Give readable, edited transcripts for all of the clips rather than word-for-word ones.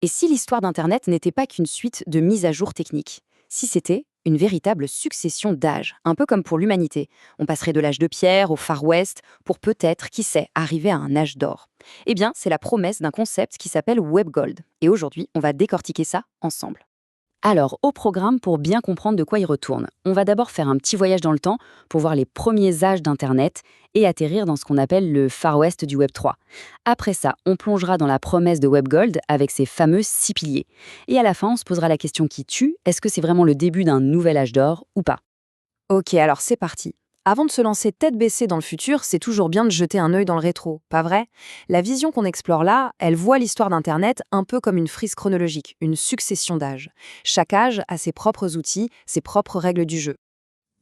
Et si l'histoire d'Internet n'était pas qu'une suite de mises à jour techniques? Si c'était une véritable succession d'âges, un peu comme pour l'humanité. On passerait de l'âge de pierre au Far West pour peut-être, qui sait, arriver à un âge d'or. Eh bien, c'est la promesse d'un concept qui s'appelle Web Gold. Et aujourd'hui, on va décortiquer ça ensemble. Alors, au programme, pour bien comprendre de quoi il retourne, on va d'abord faire un petit voyage dans le temps pour voir les premiers âges d'Internet et atterrir dans ce qu'on appelle le Far West du Web 3. Après ça, on plongera dans la promesse de Web Gold avec ses fameux 6 piliers. Et à la fin, on se posera la question qui tue, est-ce que c'est vraiment le début d'un nouvel âge d'or ou pas? Ok, alors c'est parti. Avant de se lancer tête baissée dans le futur, c'est toujours bien de jeter un œil dans le rétro, pas vrai? La vision qu'on explore là, elle voit l'histoire d'Internet un peu comme une frise chronologique, une succession d'âges. Chaque âge a ses propres outils, ses propres règles du jeu.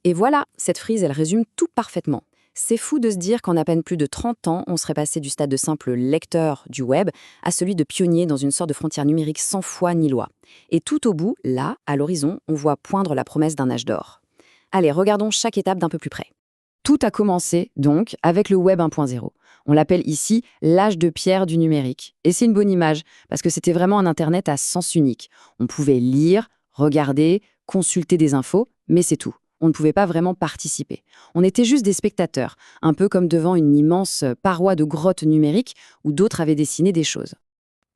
Et voilà, cette frise, elle résume tout parfaitement. C'est fou de se dire qu'en à peine plus de 30 ans, on serait passé du stade de simple lecteur du web à celui de pionnier dans une sorte de frontière numérique sans foi ni loi. Et tout au bout, là, à l'horizon, on voit poindre la promesse d'un âge d'or. Allez, regardons chaque étape d'un peu plus près. Tout a commencé, donc, avec le Web 1.0. On l'appelle ici l'âge de pierre du numérique. Et c'est une bonne image, parce que c'était vraiment un Internet à sens unique. On pouvait lire, regarder, consulter des infos, mais c'est tout. On ne pouvait pas vraiment participer. On était juste des spectateurs, un peu comme devant une immense paroi de grotte numérique où d'autres avaient dessiné des choses.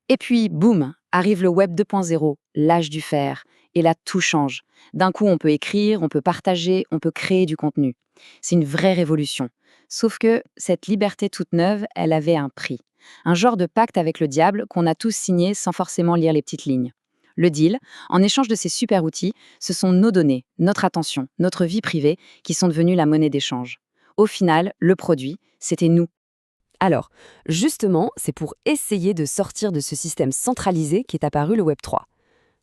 Et puis, boum, arrive le Web 2.0, l'âge du fer. Et là, tout change. D'un coup, on peut écrire, on peut partager, on peut créer du contenu. C'est une vraie révolution. Sauf que cette liberté toute neuve, elle avait un prix. Un genre de pacte avec le diable qu'on a tous signé sans forcément lire les petites lignes. Le deal, en échange de ces super outils, ce sont nos données, notre attention, notre vie privée qui sont devenues la monnaie d'échange. Au final, le produit, c'était nous. Alors, justement, c'est pour essayer de sortir de ce système centralisé qu'est apparu le Web 3.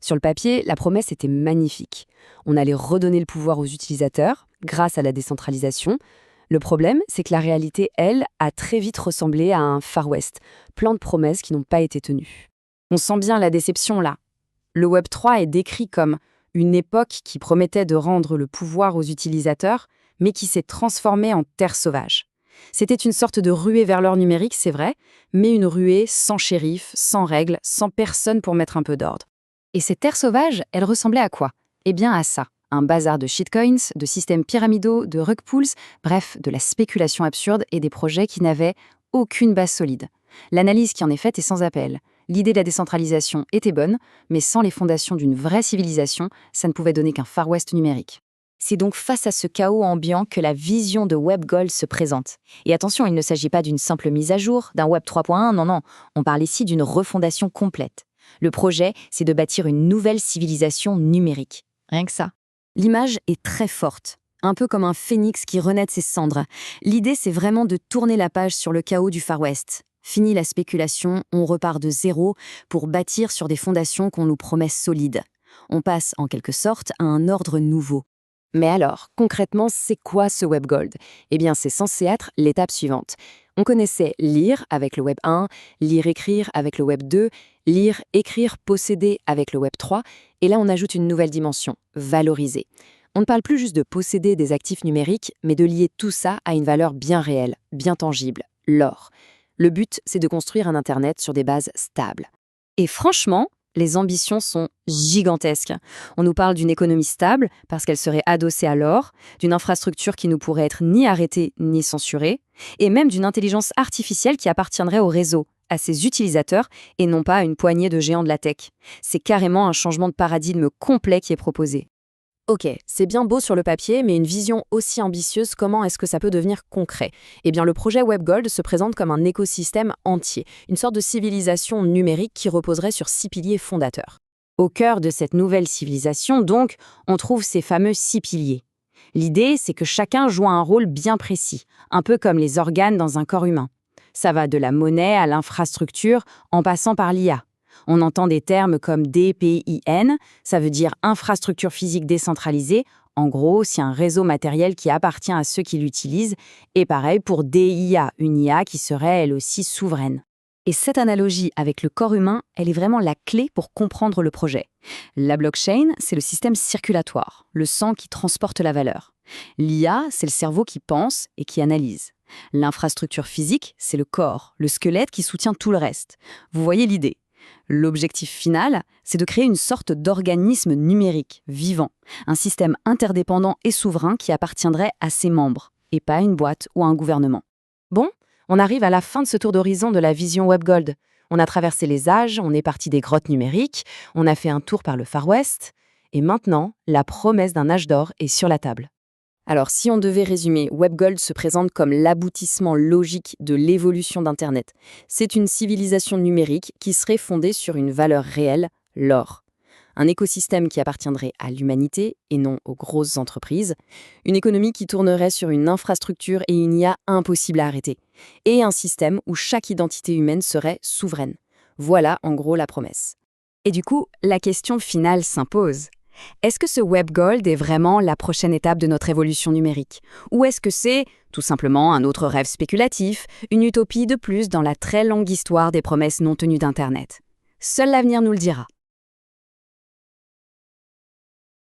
Sur le papier, la promesse était magnifique. On allait redonner le pouvoir aux utilisateurs grâce à la décentralisation. Le problème, c'est que la réalité, elle, a très vite ressemblé à un Far West, plein de promesses qui n'ont pas été tenues. On sent bien la déception là. Le Web 3 est décrit comme une époque qui promettait de rendre le pouvoir aux utilisateurs, mais qui s'est transformée en terre sauvage. C'était une sorte de ruée vers l'or numérique, c'est vrai, mais une ruée sans shérif, sans règles, sans personne pour mettre un peu d'ordre. Et cette terre sauvage, elle ressemblait à quoi? Eh bien à ça. Un bazar de shitcoins, de systèmes pyramidaux, de rug pools, bref, de la spéculation absurde et des projets qui n'avaient aucune base solide. L'analyse qui en est faite est sans appel. L'idée de la décentralisation était bonne, mais sans les fondations d'une vraie civilisation, ça ne pouvait donner qu'un Far West numérique. C'est donc face à ce chaos ambiant que la vision de Web Gold se présente. Et attention, il ne s'agit pas d'une simple mise à jour, d'un Web 3.1, non, on parle ici d'une refondation complète. Le projet, c'est de bâtir une nouvelle civilisation numérique. Rien que ça. L'image est très forte, un peu comme un phénix qui renaît de ses cendres. L'idée, c'est vraiment de tourner la page sur le chaos du Far West. Fini la spéculation, on repart de zéro pour bâtir sur des fondations qu'on nous promet solides. On passe, en quelque sorte, à un ordre nouveau. Mais alors, concrètement, c'est quoi ce Web Gold? Eh bien, c'est censé être l'étape suivante. On connaissait lire avec le Web 1, lire-écrire avec le Web 2, lire, écrire, posséder avec le Web 3, et là on ajoute une nouvelle dimension, valoriser. On ne parle plus juste de posséder des actifs numériques, mais de lier tout ça à une valeur bien réelle, bien tangible, l'or. Le but, c'est de construire un Internet sur des bases stables. Et franchement, les ambitions sont gigantesques. On nous parle d'une économie stable, parce qu'elle serait adossée à l'or, d'une infrastructure qui ne pourrait être ni arrêtée ni censurée, et même d'une intelligence artificielle qui appartiendrait au réseau, à ses utilisateurs, et non pas à une poignée de géants de la tech. C'est carrément un changement de paradigme complet qui est proposé. Ok, c'est bien beau sur le papier, mais une vision aussi ambitieuse, comment est-ce que ça peut devenir concret? Eh bien, le projet WebGold se présente comme un écosystème entier, une sorte de civilisation numérique qui reposerait sur 6 piliers fondateurs. Au cœur de cette nouvelle civilisation, donc, on trouve ces fameux 6 piliers. L'idée, c'est que chacun joue un rôle bien précis, un peu comme les organes dans un corps humain. Ça va de la monnaie à l'infrastructure, en passant par l'IA. On entend des termes comme DPIN, ça veut dire infrastructure physique décentralisée. En gros, c'est un réseau matériel qui appartient à ceux qui l'utilisent. Et pareil pour DIA, une IA qui serait elle aussi souveraine. Et cette analogie avec le corps humain, elle est vraiment la clé pour comprendre le projet. La blockchain, c'est le système circulatoire, le sang qui transporte la valeur. L'IA, c'est le cerveau qui pense et qui analyse. L'infrastructure physique, c'est le corps, le squelette qui soutient tout le reste. Vous voyez l'idée? L'objectif final, c'est de créer une sorte d'organisme numérique, vivant, un système interdépendant et souverain qui appartiendrait à ses membres, et pas à une boîte ou à un gouvernement. Bon, on arrive à la fin de ce tour d'horizon de la vision WebGold. On a traversé les âges, on est parti des grottes numériques, on a fait un tour par le Far West, et maintenant, la promesse d'un âge d'or est sur la table. Alors, si on devait résumer, WebGold se présente comme l'aboutissement logique de l'évolution d'Internet. C'est une civilisation numérique qui serait fondée sur une valeur réelle, l'or. Un écosystème qui appartiendrait à l'humanité et non aux grosses entreprises. Une économie qui tournerait sur une infrastructure et une IA impossible à arrêter. Et un système où chaque identité humaine serait souveraine. Voilà en gros la promesse. Et du coup, la question finale s'impose. Est-ce que ce WebGold est vraiment la prochaine étape de notre évolution numérique? Ou est-ce que c'est, tout simplement, un autre rêve spéculatif, une utopie de plus dans la très longue histoire des promesses non tenues d'Internet? Seul l'avenir nous le dira.